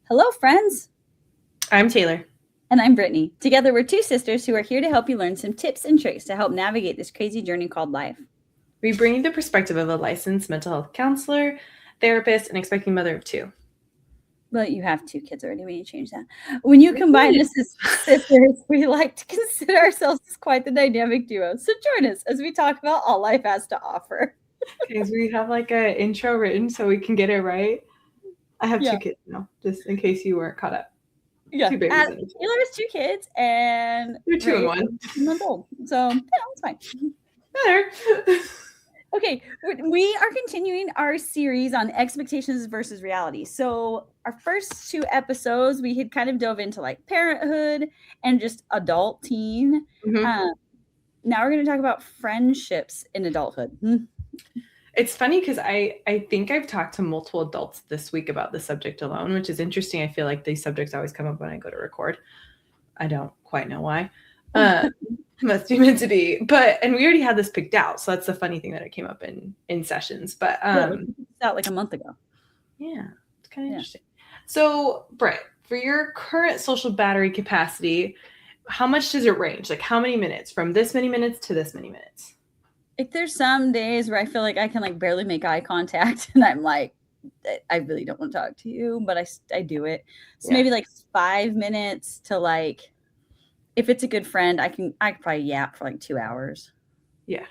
Hello, friends. I'm Taylor. And I'm Brittany. Together, we're two sisters who are here to help you learn some tips and tricks to help navigate this crazy journey called life. We bring you the perspective of a licensed mental health counselor, therapist, and expecting mother of two. But you have two kids already. We need to change that. When you combine us as sisters, we like to consider ourselves as quite the dynamic duo. So join us as we talk about all life has to offer. Because we have like an intro written so we can get it right. I have Yeah. two kids now, just in case you weren't caught up. Yeah. Two babies. Taylor has two kids and You're 2 and 1. 1 month old. So it's fine. Better. Okay, we are continuing our series on expectations versus reality. So our first two episodes, we had kind of dove into like parenthood and just adult teen. Mm-hmm. Now we're going to talk about friendships in adulthood. It's funny because I think I've talked to multiple adults this week about the subject alone, which is interesting. I feel like these subjects always come up when I go to record. I don't quite know why. Must be meant to be. And we already had this picked out. So that's the funny thing that it came up in sessions. But out like a month ago. Yeah, it's kind of interesting. So, Brett, for your current social battery capacity, how much does it range? Like how many minutes? From this many minutes to this many minutes? Like there's some days where I feel like I can like barely make eye contact and I'm like, I really don't want to talk to you, but I do it. So maybe like 5 minutes to like, if it's a good friend, I could probably yap for like 2 hours. Yeah.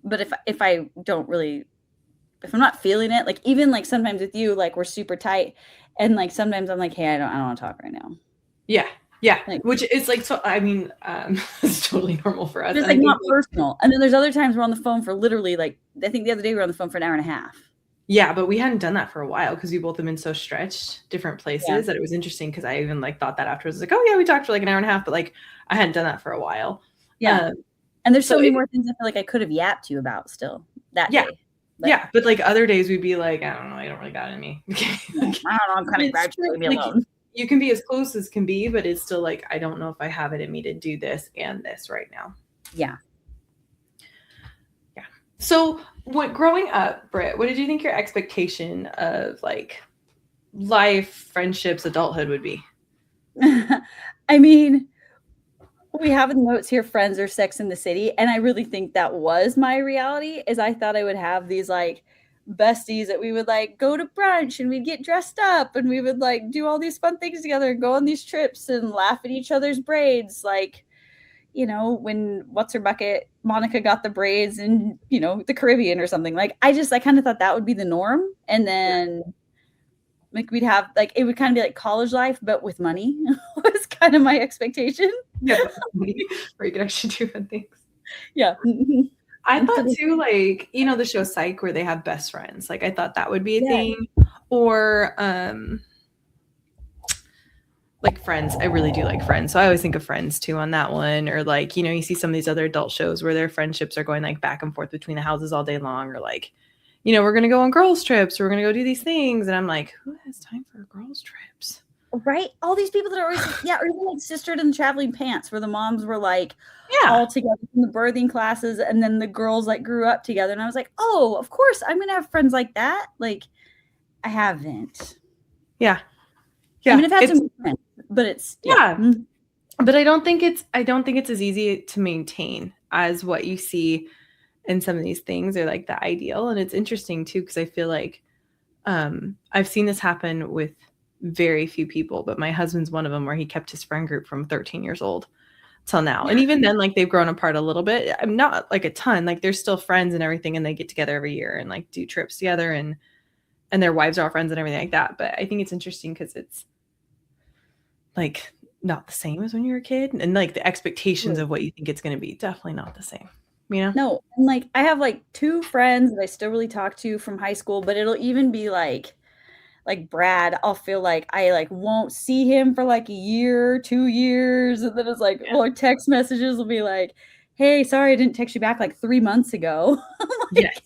But if I don't really, if I'm not feeling it, like even like sometimes with you, like we're super tight and like sometimes I'm like, hey, I don't want to talk right now. Yeah. Yeah. Like, which is like, so, I mean, it's totally normal for us. It's like not personal. And then there's other times we're on the phone for literally like, I think the other day we were on the phone for an hour and a half. Yeah, but we hadn't done that for a while because we both have been so stretched different places that it was interesting because I even like thought that afterwards. Like, oh yeah, we talked for like an hour and a half, but like I hadn't done that for a while. Yeah. And there's so many more things I feel like I could have yapped you about still that day. But, but like other days we'd be like, I don't know, I don't really got it in me. I don't know, I'm kind of glad you leave me alone. You can be as close as can be, but it's still like, I don't know if I have it in me to do this and this right now. Yeah. Yeah. So growing up, Britt, what did you think your expectation of like life, friendships, adulthood would be? I mean, we have in notes here, Friends or Sex in the City. And I really think that was my reality is I thought I would have these like besties that we would like go to brunch and we'd get dressed up and we would like do all these fun things together and go on these trips and laugh at each other's braids. Like, you know, when what's her bucket, Monica got the braids in, you know, the Caribbean or something. Like I kind of thought that would be the norm. And then like we'd have like it would kind of be like college life, but with money was kind of my expectation. Yeah, where you could actually do fun things. Yeah. I thought too, like, you know, the show Psych where they have best friends. Like I thought that would be a thing. Or like Friends. I really do like Friends. So I always think of Friends too on that one. Or like, you know, you see some of these other adult shows where their friendships are going like back and forth between the houses all day long, or like, you know, we're going to go on girls' trips, or we're going to go do these things. And I'm like, who has time for girls' trips? Right? All these people that are always, or even like Sistered in the Traveling Pants, where the moms were like all together in the birthing classes, and then the girls like grew up together. And I was like, oh, of course, I'm going to have friends like that. Like, I haven't. Yeah. I mean, I've had some friends, but it's But I don't think it's as easy to maintain as what you see in some of these things are like the ideal. And it's interesting too, because I feel like I've seen this happen with very few people, but my husband's one of them, where he kept his friend group from 13 years old till now. And even then, like they've grown apart a little bit. I'm not like a ton, like they're still friends and everything. And they get together every year and like do trips together and their wives are all friends and everything like that. But I think it's interesting because it's like not the same as when you're a kid, and like the expectations of what you think it's going to be, definitely not the same. You know? No, and like I have like 2 friends that I still really talk to from high school, but it'll even be like Brad, I'll feel like I like won't see him for like a year, 2 years. And then it's like, well, text messages will be like, hey, sorry, I didn't text you back like 3 months ago. Like,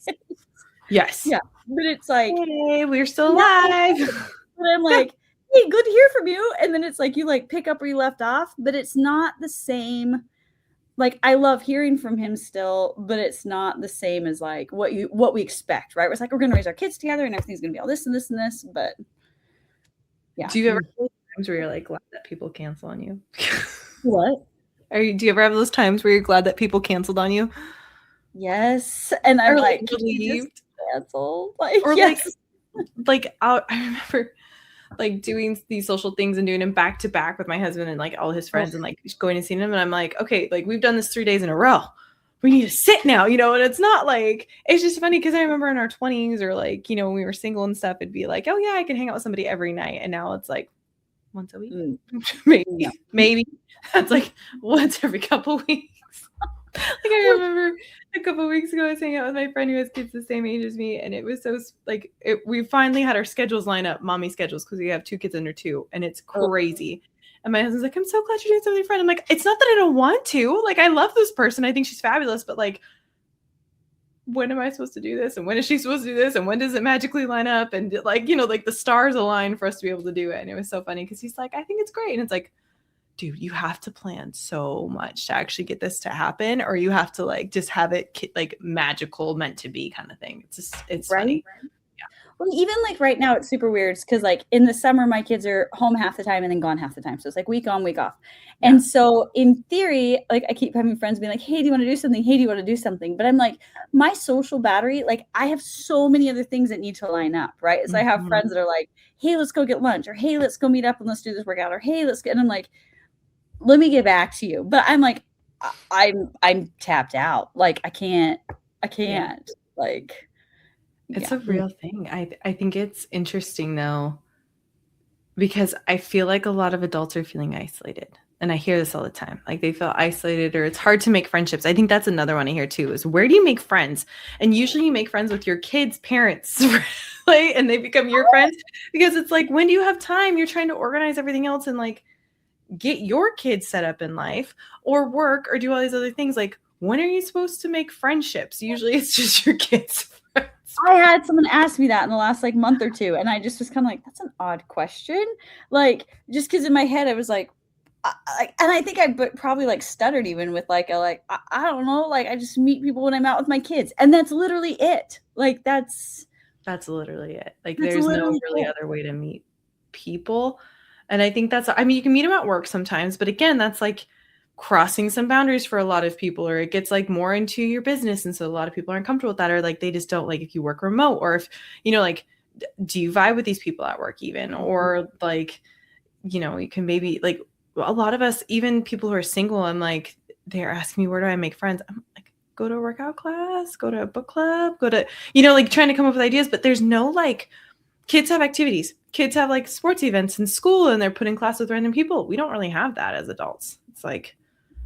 yes. Yeah. But it's like, hey, we're still alive. But I'm like, hey, good to hear from you. And then it's like, you like pick up where you left off, but it's not the same. Like, I love hearing from him still, but it's not the same as like what we expect, right? It's like, we're going to raise our kids together and everything's going to be all this and this and this, but Yeah. Do you ever have those times where you're like glad that people cancel on you? What? Do you ever have those times where you're glad that people canceled on you? Yes, and I'm Or like like, "Can you just relieved? cancel?" Like, Or yes. I remember like doing these social things and doing them back to back with my husband and like all his Oh, friends and like going and seeing them. And I'm like, okay, like we've done this 3 days in a row. We need to sit now, you know? And it's not like, it's just funny because I remember in our 20s or like, you know, when we were single and stuff, it'd be like, oh yeah, I can hang out with somebody every night. And now it's like once a week, mm, no. maybe. That's like once every couple weeks. Like I Which remember a couple of weeks ago, I was hanging out with my friend who has kids the same age as me, and it was so like we finally had our schedules line up, mommy schedules, because we have 2 kids under 2, and it's oh, crazy. And my husband's like, "I'm so glad you're doing something with your friend." I'm like, "It's not that I don't want to. Like, I love this person. I think she's fabulous, but like, when am I supposed to do this? And when is she supposed to do this? And when does it magically line up? And like, you know, like the stars align for us to be able to do it." And it was so funny because he's like, "I think it's great," and it's like, dude, you have to plan so much to actually get this to happen, or you have to like just have it like magical, meant to be kind of thing. It's just, it's right? funny. Yeah. Well, even like right now, it's super weird because like in the summer, my kids are home half the time and then gone half the time. So it's like week on, week off. Yeah. And so in theory, like I keep having friends being like, hey, do you want to do something? Hey, do you want to do something? But I'm like, my social battery, like I have so many other things that need to line up, right? So I have Mhm. friends that are like, hey, let's go get lunch, or hey, let's go meet up and let's do this workout, or hey, let's get, and I'm like, let me get back to you. But I'm like, I'm tapped out. Like I Yeah. can't. Like, It's yeah. a real thing. I think it's interesting though, because I feel like a lot of adults are feeling isolated. And I hear this all the time. Like they feel isolated or it's hard to make friendships. I think that's another one I hear too is where do you make friends? And usually you make friends with your kids' parents, right? And they become your friends because it's like, when do you have time? You're trying to organize everything else and like get your kids set up in life or work or do all these other things. Like, when are you supposed to make friendships? Usually it's just your kids' friends. I had someone ask me that in the last like month or two, and I just was kind of like, "That's an odd question." Like, just because in my head I was like, and I think I probably like stuttered even with like I don't know, like I just meet people when I'm out with my kids, and that's literally it. Like That's literally it. Like, that's there's no literally really it. other way to meet people. And I think that's, I mean, you can meet them at work sometimes, but again, that's like crossing some boundaries for a lot of people, or it gets like more into your business. And so a lot of people aren't comfortable with that, or like they just don't like if you work remote, or if, you know, like, do you vibe with these people at work even? Or like, you know, you can maybe like a lot of us, even people who are single, I'm like, they're asking me, where do I make friends? I'm like, go to a workout class, go to a book club, go to, you know, like trying to come up with ideas, but there's no like, kids have activities. Kids have like sports events in school and they're put in class with random people. We don't really have that as adults. It's like,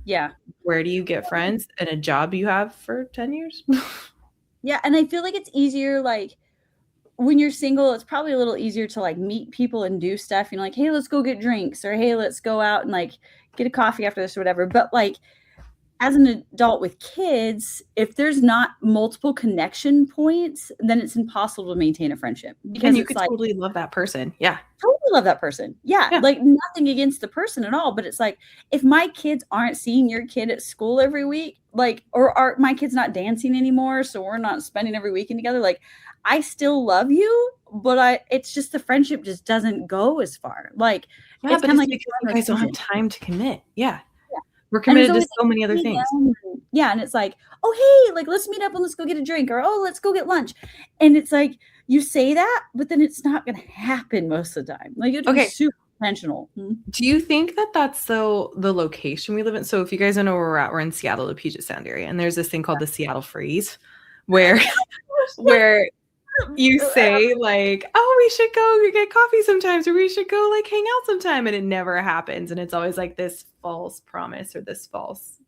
Yeah, where do you get friends and a job you have for 10 years? yeah, and I feel like it's easier like when you're single, it's probably a little easier to like meet people and do stuff. You know, like, hey, let's go get drinks, or hey, let's go out and like get a coffee after this or whatever. But like as an adult with kids, if there's not multiple connection points, then it's impossible to maintain a friendship And because you it's could like, totally love that person. Yeah. totally love that person. Yeah, Yeah. like nothing against the person at all, but it's like if my kids aren't seeing your kid at school every week, like, or are my kids not dancing anymore, so we're not spending every weekend together, like I still love you, but it's just the friendship just doesn't go as far. Like Yeah. it's But kind of it's like because a you guys don't have rotation. time to commit. Yeah. Yeah. We're And it's committed to always so many other like, things. yeah, and it's like, "Oh, hey, like, let's meet up and let's go get a drink," or, "Oh, let's go get lunch." And it's like, you say that, but then it's not gonna happen most of the time. Like, you have to be Okay. super intentional. Mhm. Do you think that that's the location we live in? So if you guys don't know where we're at, we're in Seattle, the Puget Sound area. And there's this thing called the Seattle Freeze where, where you say like, oh, we should go get coffee sometimes, or we should go like hang out sometime, and it never happens, and it's always like this false promise or this false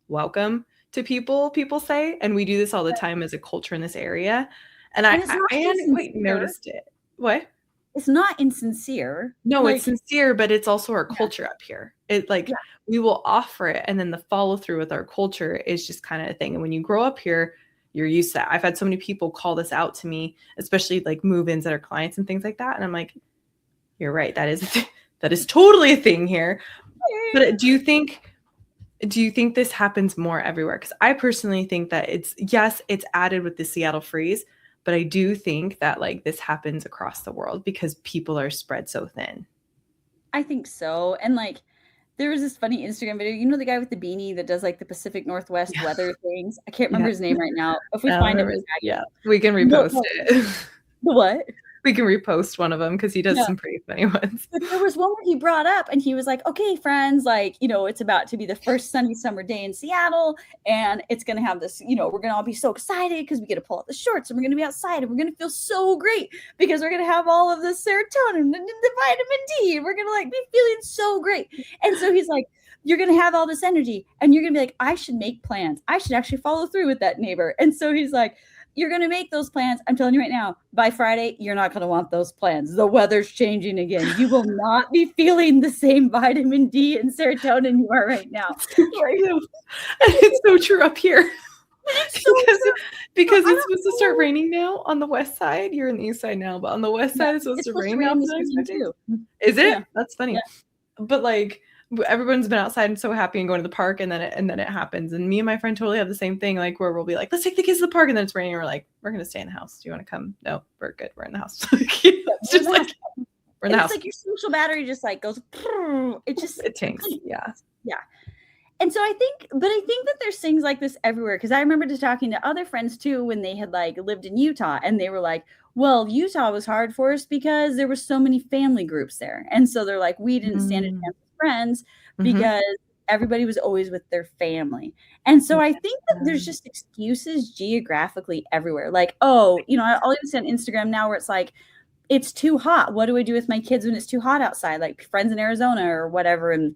welcome to people say, and we do this all the time as a culture in this area, and And it's not I hadn't quite insincere. noticed it. What? It's not insincere. No, it's Like, sincere, but it's also our yeah, culture up here. It like yeah, we will offer it, and then the follow through with our culture is just kind of a thing. And when you grow up here, you're used to that. I've had so many people call this out to me, especially like move-ins that are clients and things like that. And I'm like, you're right. That is totally a thing here. But do you think this happens more everywhere? Because I personally think that it's, yes, it's added with the Seattle freeze, But I do think that like this happens across the world because people are spread so thin. I think so. And like there was this funny Instagram video. You know the guy with the beanie that does like the Pacific Northwest Yeah. weather things? I can't remember Yeah. his name right now. If we I don't find it, remember. we'll tag Yeah. him. We can No, repost no. it. The what? We can repost one of them because he does Yeah. some pretty funny ones. But there was one where he brought up and he was like, okay, friends, like, you know, it's about to be the first sunny summer day in Seattle. And it's going to have this, you know, we're going to all be so excited because we get to pull out the shorts and we're going to be outside and we're going to feel so great because we're going to have all of the serotonin and the vitamin D. And we're going to like be feeling so great. And so he's like, you're going to have all this energy and you're going to be like, I should make plans. I should actually follow through with that neighbor. And so he's like, you're going to make those plans. I'm telling you right now, by Friday, you're not going to want those plans. The weather's changing again. You will not be feeling the same vitamin D and serotonin you are right now. It's so true up here. It's so because it's supposed to start raining now on the west side. You're in the east side now, but on the west side it's supposed to rain now. Too. Is it? Yeah. That's funny. Yeah. But like everyone's been outside and so happy and going to the park, and then it happens. And me and my friend totally have the same thing, like where we'll be like, let's take the kids to the park, and then it's raining, and we're like, we're gonna stay in the house. Do you want to come? No, we're good. We're in the house. It's just like we're in the house. It's like your social battery just like goes. It tanks. Yeah. Yeah. And so I think that there's things like this everywhere. Cause I remember just talking to other friends too, when they had like lived in Utah and they were like, well, Utah was hard for us because there were so many family groups there. And so they're like, we didn't stand a chance with friends because everybody was always with their family. And so I think that there's just excuses geographically everywhere. Like, oh, you know, I'll even see on Instagram now where it's like, it's too hot. What do I do with my kids when it's too hot outside? Like friends in Arizona or whatever. And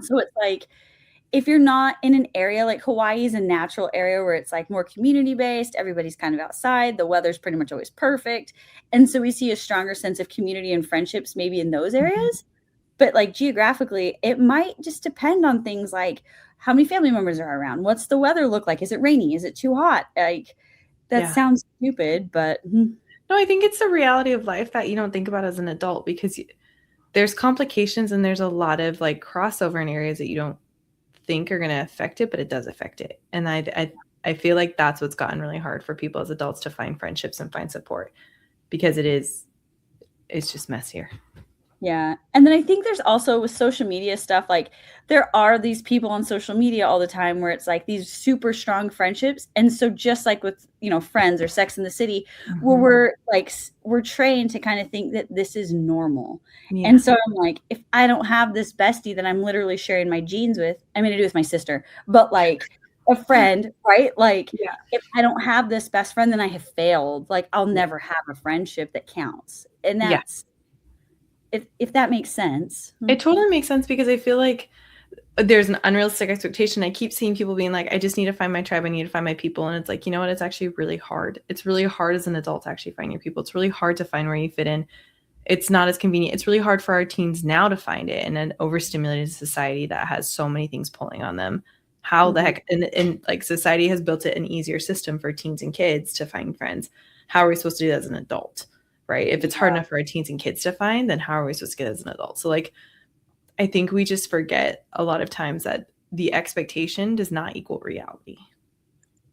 so it's like, if you're not in an area like Hawaii is a natural area where it's like more community based, everybody's kind of outside, the weather's pretty much always perfect. And so we see a stronger sense of community and friendships maybe in those areas. But like geographically, it might just depend on things like how many family members are around. What's the weather look like? Is it rainy? Is it too hot? Like that sounds stupid, but no, I think it's the reality of life that you don't think about as an adult because there's complications and there's a lot of like crossover in areas that you don't think are going to affect it, but it does affect it. And I feel like that's what's gotten really hard for people as adults to find friendships and find support because it's just messier. Yeah. And then I think there's also with social media stuff, like there are these people on social media all the time where it's like these super strong friendships. And so just like with, you know, Friends or Sex in the City, where we're trained to kind of think that this is normal. Yeah. And so I'm like, if I don't have this bestie that I'm literally sharing my genes with, I mean, I do with my sister, but like a friend, right? Like if I don't have this best friend, then I have failed. Like I'll never have a friendship that counts. And that's, if that makes sense. It totally makes sense because I feel like there's an unrealistic expectation. I keep seeing people being like, I just need to find my tribe. I need to find my people. And it's like, you know what? It's actually really hard. It's really hard as an adult to actually find your people. It's really hard to find where you fit in. It's not as convenient. It's really hard for our teens now to find it in an overstimulated society that has so many things pulling on them. How the heck, and like society has built it an easier system for teens and kids to find friends. How are we supposed to do that as an adult? Right? If it's hard enough for our teens and kids to find, then how are we supposed to get as an adult? So like, I think we just forget a lot of times that the expectation does not equal reality.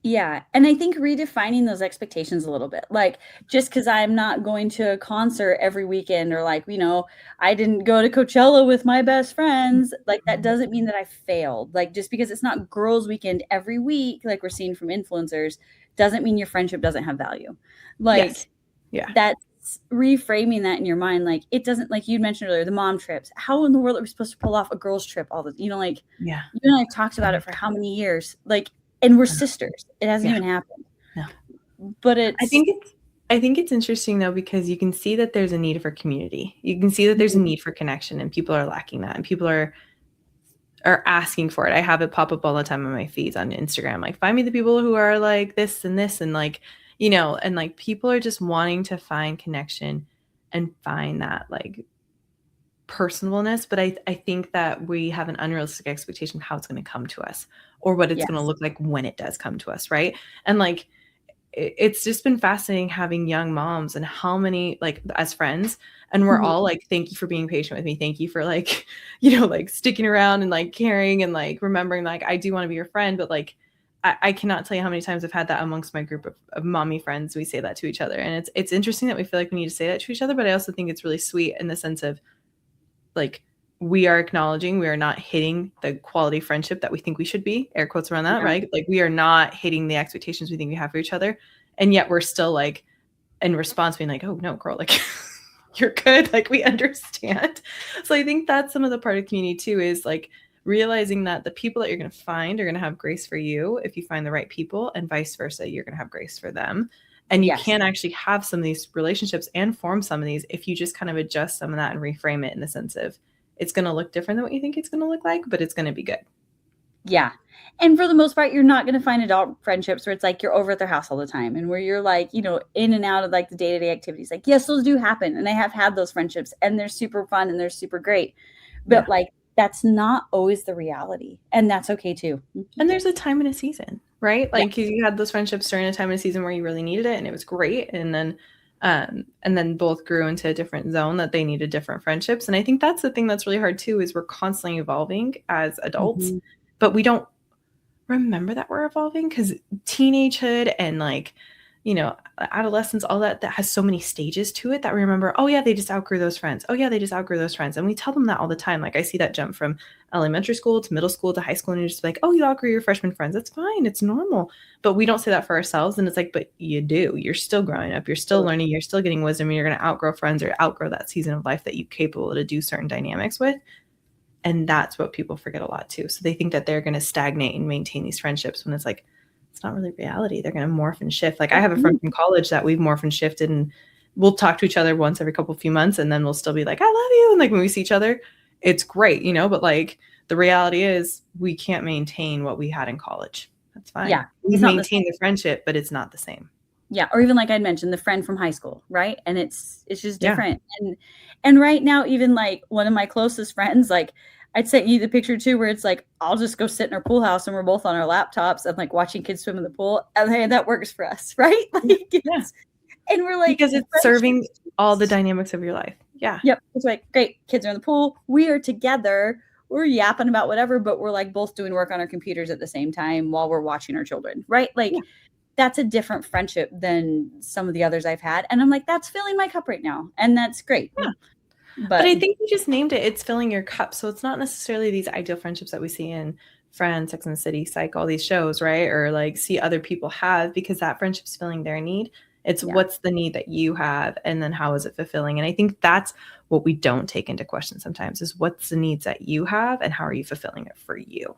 Yeah. And I think redefining those expectations a little bit, like just because I'm not going to a concert every weekend or like, you know, I didn't go to Coachella with my best friends, like that doesn't mean that I failed. Like just because it's not girls weekend every week, like we're seeing from influencers, doesn't mean your friendship doesn't have value. Like that's reframing that in your mind. Like it doesn't, like you mentioned earlier, the mom trips. How in the world are we supposed to pull off a girl's trip all the, you know, like you and I talked about it for how many years, like, and we're sisters. It hasn't even happened. But I think it's interesting though, because you can see that there's a need for community. You can see that there's a need for connection and people are lacking that and people are asking for it. I have it pop up all the time on my feeds on Instagram. Like find me the people who are like this and this and like, you know, and like people are just wanting to find connection and find that like personableness. But I think that we have an unrealistic expectation of how it's going to come to us or what it's going to look like when it does come to us. Right. And like, it's just been fascinating having young moms and how many like as friends and we're all like, thank you for being patient with me. Thank you for like, you know, like sticking around and like caring and like remembering like, I do want to be your friend, but like, I cannot tell you how many times I've had that amongst my group of mommy friends. We say that to each other. And it's interesting that we feel like we need to say that to each other, but I also think it's really sweet in the sense of like, we are acknowledging we are not hitting the quality friendship that we think we should be, air quotes around that, Yeah. right? Like we are not hitting the expectations we think we have for each other. And yet we're still like, in response being like, oh no, girl, like you're good. Like we understand. So I think that's some of the part of community too, is like realizing that the people that you're going to find are going to have grace for you if you find the right people, and vice versa. You're going to have grace for them. And you Yes. can actually have some of these relationships and form some of these if you just kind of adjust some of that and reframe it in the sense of it's going to look different than what you think it's going to look like, but it's going to be good. Yeah. And for the most part, you're not going to find adult friendships where it's like you're over at their house all the time and where you're like, in and out of like the day-to-day activities. Like, yes, those do happen. And I have had those friendships and they're super fun and they're super great. But Yeah. like, that's not always the reality. And that's okay too. And there's a time and a season, right? Like you had those friendships during a time and a season where you really needed it and it was great. And then both grew into a different zone that they needed different friendships. And I think that's the thing that's really hard too, is we're constantly evolving as adults, but we don't remember that we're evolving because teenagehood and like, adolescence, all that has so many stages to it that we remember, oh yeah, they just outgrew those friends. Oh yeah, they just outgrew those friends. And we tell them that all the time. Like I see that jump from elementary school to middle school to high school and you're just like, oh, you outgrew your freshman friends. That's fine. It's normal. But we don't say that for ourselves. And it's like, but you do. You're still growing up. You're still learning. You're still getting wisdom. And you're going to outgrow friends or outgrow that season of life that you're capable to do certain dynamics with. And that's what people forget a lot too. So they think that they're going to stagnate and maintain these friendships when it's like, it's not really reality. They're going to morph and shift. Like I have a friend from college that we've morphed and shifted and we'll talk to each other once every few months. And then we'll still be like, I love you. And like when we see each other, it's great, but like the reality is we can't maintain what we had in college. That's fine. Yeah. We maintain the friendship, but it's not the same. Yeah. Or even like I mentioned, the friend from high school. Right. And it's just different. Yeah. And right now, even like one of my closest friends, like I'd sent you the picture too, where it's like, I'll just go sit in our pool house and we're both on our laptops and like watching kids swim in the pool. And hey, that works for us. Right. Like, and we're like, because it's serving all the dynamics of your life. Yeah. Yep. It's like, great. Kids are in the pool. We are together. We're yapping about whatever, but we're like both doing work on our computers at the same time while we're watching our children. Right. Like that's a different friendship than some of the others I've had. And I'm like, that's filling my cup right now. And that's great. Yeah. But I think you just named it. It's filling your cup. So it's not necessarily these ideal friendships that we see in Friends, Sex and the City, Psych, all these shows, right? Or like see other people have, because that friendship's filling their need. It's what's the need that you have, and then how is it fulfilling? And I think that's what we don't take into question sometimes, is what's the needs that you have and how are you fulfilling it for you?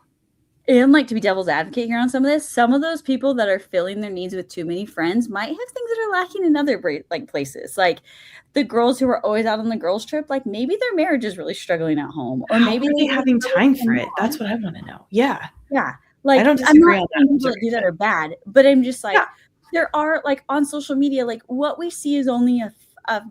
And like to be devil's advocate here on some of this, some of those people that are filling their needs with too many friends might have things that are lacking in other like places. Like the girls who are always out on the girls trip, like maybe their marriage is really struggling at home, or maybe are they having time for it? That's what I want to know. Yeah. Yeah. Like I don't disagree on that. People that do that are bad, but I'm just like, there are like on social media, like what we see is only a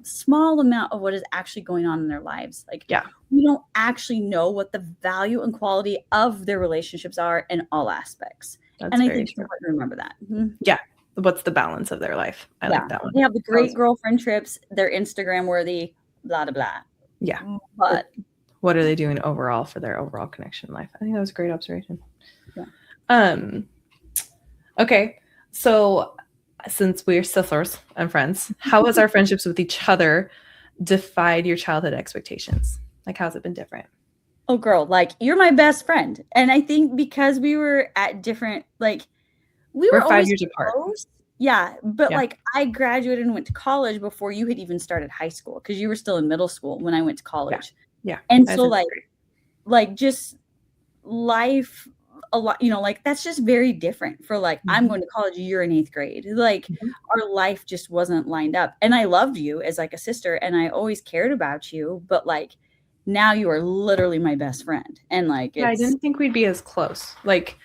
small amount of what is actually going on in their lives. Like, we don't actually know what the value and quality of their relationships are in all aspects. That's and I think it's important to remember that. Yeah. What's the balance of their life? I like that one. They have the great girlfriend trips. They're Instagram worthy, blah, blah, blah. Yeah. But what are they doing overall for their overall connection in life? I think that was a great observation. Yeah. Okay. So since we're sisters and friends, how has our friendships with each other defied your childhood expectations? Like, how's it been different? Oh, girl, like you're my best friend. And I think because we were at different, like we're 5 years apart. Yeah. But like I graduated and went to college before you had even started high school, because you were still in middle school when I went to college. Yeah. And so like just life a lot, like that's just very different for like, I'm going to college, you're in 8th grade. Like our life just wasn't lined up. And I loved you as like a sister and I always cared about you, but like now you are literally my best friend. And like, I didn't think we'd be as close. Like,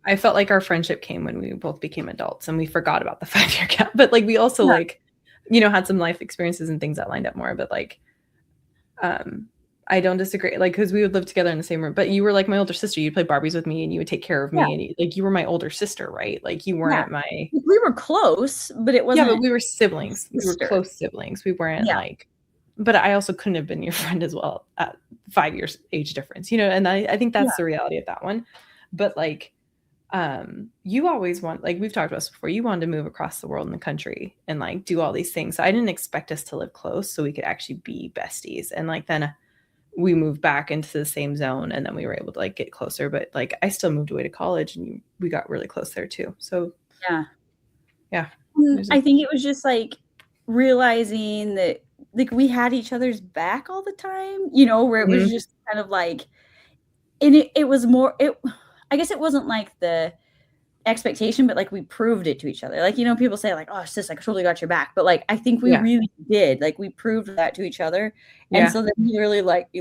I felt like our friendship came when we both became adults and we forgot about the 5-year gap, but like, we also like, had some life experiences and things that lined up more, but like, I don't disagree. Like, because we would live together in the same room, but you were like my older sister. You'd play Barbies with me and you would take care of me. And you were my older sister, right? Like you weren't we were close, but it wasn't. Yeah, but we were siblings. We were close siblings. We weren't like, but I also couldn't have been your friend as well at 5 years age difference, and I think that's the reality of that one. But like, you always want, like we've talked about this before, you wanted to move across the world in the country and like do all these things. So I didn't expect us to live close so we could actually be besties. And like then we moved back into the same zone and then we were able to like get closer. But like I still moved away to college and we got really close there too. So Yeah. yeah. I think it was just like realizing that like we had each other's back all the time, you know, where it was just kind of like, and it was more, I guess it wasn't like the expectation, but like we proved it to each other. Like, you know, people say like, oh, sis, I totally got your back. But like, I think we really did. Like we proved that to each other. And so then you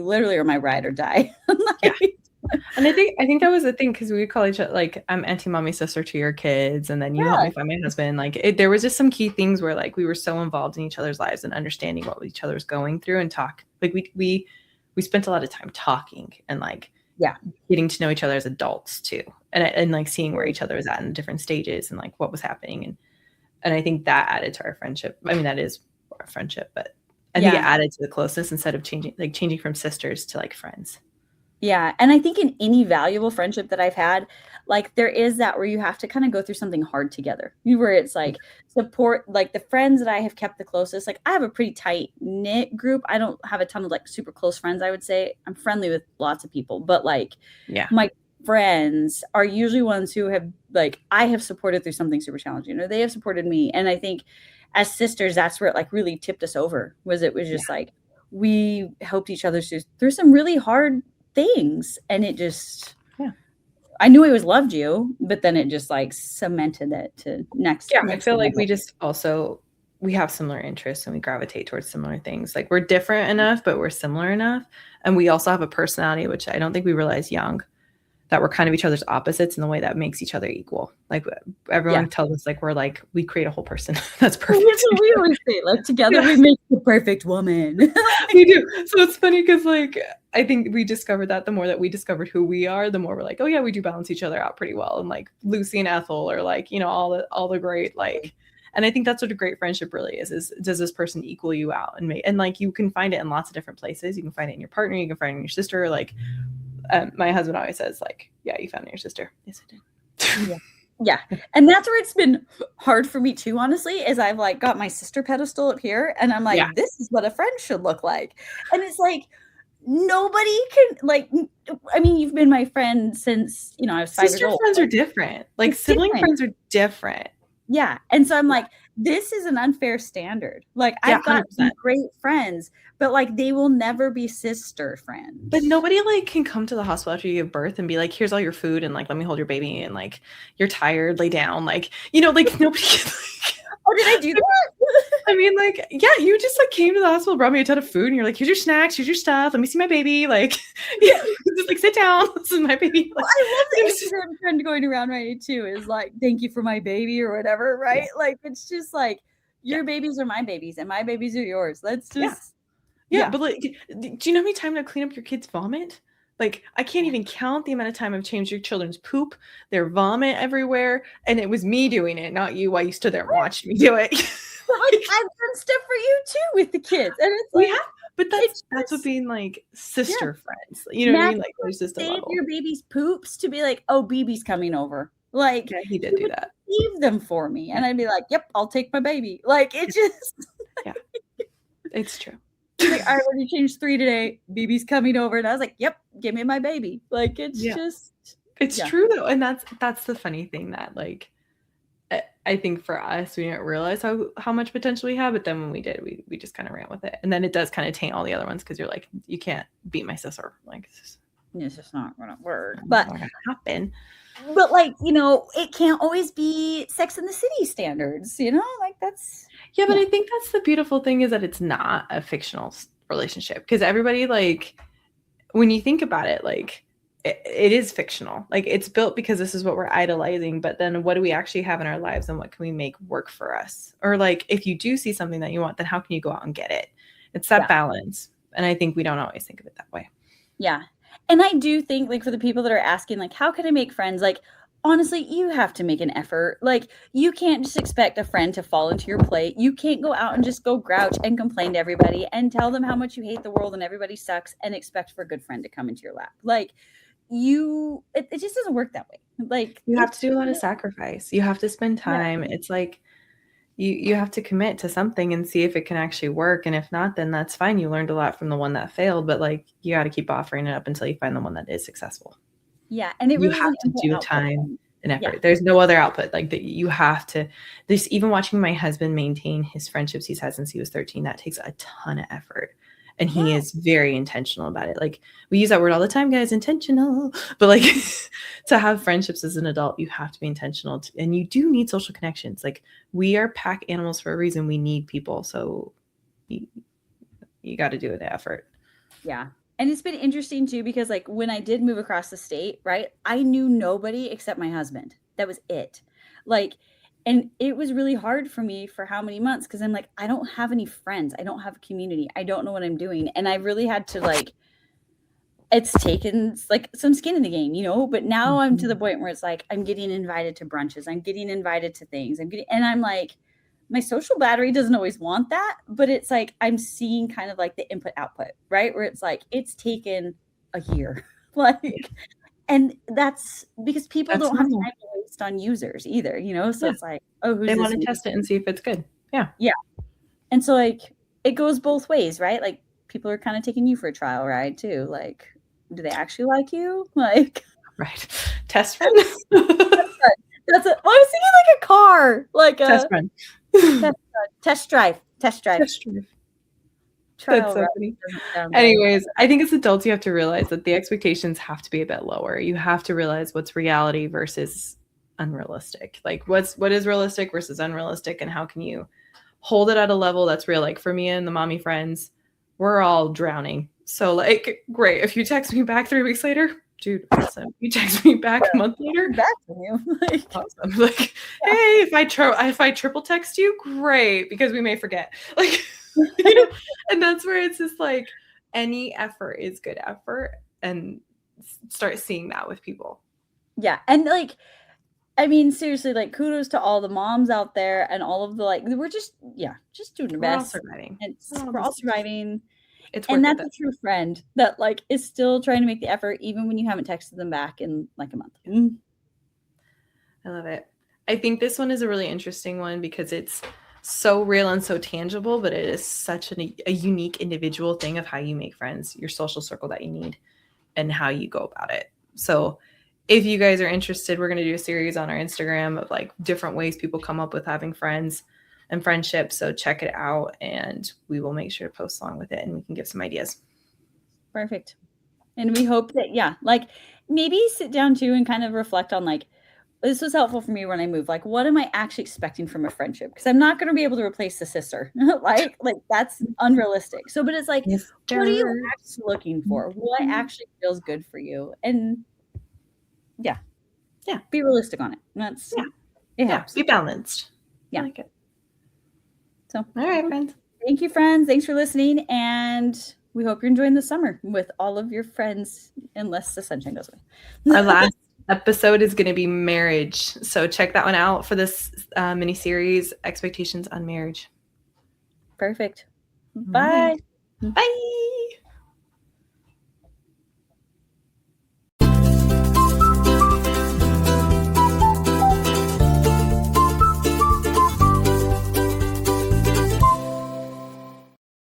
literally are my ride or die. Like, and I think that was the thing because we would call each other like I'm auntie mommy sister to your kids, and then you help me find my husband. Like there was just some key things where like we were so involved in each other's lives and understanding what each other was going through and talk. Like we spent a lot of time talking and like getting to know each other as adults too, and like seeing where each other was at in different stages and like what was happening, and I think that added to our friendship. I mean that is our friendship, but I think it added to the closeness instead of changing from sisters to like friends. Yeah. And I think in any valuable friendship that I've had, like there is that where you have to kind of go through something hard together, where it's like support, like the friends that I have kept the closest. Like I have a pretty tight knit group. I don't have a ton of like super close friends, I would say. I'm friendly with lots of people, but like my friends are usually ones who have like, I have supported through something super challenging or they have supported me. And I think as sisters, that's where it like really tipped us over it was just like, we helped each other through some really hard things, and it just I knew I always loved you, but then it just like cemented it to next I feel like we just also we have similar interests and we gravitate towards similar things. Like we're different enough but we're similar enough, and we also have a personality which I don't think we realized young, that we're kind of each other's opposites in the way that makes each other equal. Like everyone tells us like we're like we create a whole person that's perfect. That's what we always say, like together we make the perfect woman. We do. So it's funny because like I think we discovered that the more that we discovered who we are, the more we're like, oh yeah, we do balance each other out pretty well. And like Lucy and Ethel are like, you know, all the great like, and I think that's what a great friendship really is does this person equal you out and like you can find it in lots of different places. You can find it in your partner, you can find it in your sister. Like my husband always says like, yeah, you found it in your sister. Yes, I did. Yeah. And that's where it's been hard for me too, honestly, is I've like got my sister pedestal up here and I'm like, this is what a friend should look like. And it's like, nobody can like, I mean, you've been my friend since, you know, I was 5 years old. Sister friends are different. Like sibling friends are different. Yeah. And so I'm like, this is an unfair standard. Like I've got some great friends, but like they will never be sister friends. But nobody like can come to the hospital after you give birth and be like, here's all your food and like let me hold your baby and like you're tired, lay down. Like, you know, like nobody can like oh, did I do that? I mean, like, yeah, you just like came to the hospital, brought me a ton of food, and you're like, here's your snacks, here's your stuff, let me see my baby. Like, yeah, just like sit down, this is my baby. Like, well, I love the Instagram trend going around right now too, is like, thank you for my baby or whatever, right? Yeah. Like it's just like your babies are my babies and my babies are yours. Let's just but like do you know how many times I clean up your kids' vomit? Like I can't even count the amount of time I've changed your children's poop, their vomit everywhere, and it was me doing it, not you while you stood there and watched me do it. But like I've done stuff for you too with the kids, and it's like, but that's what being like sister friends. You know what I mean? Like there's just a level. Your baby's poops to be like, oh, BB's coming over. Like he did do that. Leave them for me, and I'd be like, yep, I'll take my baby. Like it just it's true. Like I already changed 3 today. BB's coming over, and I was like, "Yep, give me my baby." Like it's just, it's true though, and that's the funny thing that like, I think for us we didn't realize how much potential we had, but then when we did, we just kind of ran with it, and then it does kind of taint all the other ones because you're like, you can't beat my sister, like it's just not gonna work. But not gonna happen. But like you know, it can't always be Sex and the City standards. You know, like that's. Yeah, but I think that's the beautiful thing is that it's not a fictional relationship because everybody like when you think about it, like it is fictional. Like it's built because this is what we're idolizing, but then what do we actually have in our lives and what can we make work for us? Or like if you do see something that you want, then how can you go out and get it? It's that balance. And I think we don't always think of it that way. Yeah. And I do think like for the people that are asking like how can I make friends? Like honestly, you have to make an effort. Like you can't just expect a friend to fall into your plate. You can't go out and just go grouch and complain to everybody and tell them how much you hate the world and everybody sucks and expect for a good friend to come into your lap. Like it just doesn't work that way. Like, You have to it's do a lot of sacrifice. You have to spend yeah, time. It's like you have to commit to something and see if it can actually work. And if not, then that's fine. You learned a lot from the one that failed, but like you got to keep offering it up until you find the one that is successful. yeah, and it You really is have an to do input-output time thing. and Yeah, effort. There's no other output. Like that you have to this even watching my husband maintain his friendships he's had since he was 13, that takes a ton of effort. And he yeah, is very intentional about it. Like we use that word all the time, guys, intentional. But like to have friendships as an adult, you have to be intentional and you do need social connections. Like we are pack animals for a reason. We need people. So you got to do the effort. yeah, and it's been interesting too because, like, when I did move across the state, right, I knew nobody except my husband. That was it. Like, and it was really hard for me for how many months because 'cause I'm like, "I don't have any friends. I don't have a community. I don't know what I'm doing." And I really had to, like, it's taken like some skin in the game, you know, but now I'm to the Mhm. point where it's like I'm getting invited to brunches, I'm getting invited to things, and I'm like, my social battery doesn't always want that, but it's like I'm seeing kind of like the input output, right? Where it's like it's taken a year. Like, and that's because people That's don't have normal. time to waste on users either, you know? So Yeah. it's like, oh, They who's want this to new? test it and see if it's good. Yeah. Yeah. And so like it goes both ways, right? Like people are kind of taking you for a trial ride too. Like, do they actually like you? Like Right. Test run. that's it. Well, I was thinking like a car, like Test a run. test drive, Test drive. That's trial so ride funny. doesn't sound very Anyways, I think as adults, you have to realize that the expectations have to be a bit lower. You have to realize what's reality versus unrealistic. Like what is realistic versus unrealistic, and how can you hold it at a level that's real? Like for me and the mommy friends, we're all drowning. So like, great. If you text me back 3 weeks later, dude, awesome. You text me back a month later, back from you. Like, awesome. Like, yeah. hey, if I triple text you, great, because we may forget. Like, you know, and that's where it's just like any effort is good effort, and start seeing that with people. Yeah, and like I mean, seriously, like kudos to all the moms out there and all of the like we're just yeah, just doing our We're all best. surviving. And We're all we're all just, surviving. it's And work with that's it. a true friend that like is still trying to make the effort even when you haven't texted them back in like a month. I love it. I think this one is a really interesting one because it's so real and so tangible, but it is such a unique individual thing of how you make friends, your social circle that you need, and how you go about it. So if you guys are interested, we're going to do a series on our Instagram of like different ways people come up with having friends and friendships. So check it out and we will make sure to post along with it and we can give some ideas. Perfect. And we hope that, yeah, like maybe sit down too and kind of reflect on like, this was helpful for me when I moved. Like, what am I actually expecting from a friendship? Because I'm not going to be able to replace the sister. Like that's unrealistic. So, but it's like, what are you Mister. actually looking for? What actually feels good for you? And yeah, Yeah. be realistic on it. That's Yeah. it Yeah. helps. Be balanced. Yeah. I like it. So, All right, friends. thank you, friends. Thanks for listening. And we hope you're enjoying the summer with all of your friends, unless the sunshine goes away. Our last episode is going to be marriage. So check that one out for this mini series, Expectations on Marriage. Perfect. All right. Bye. Bye.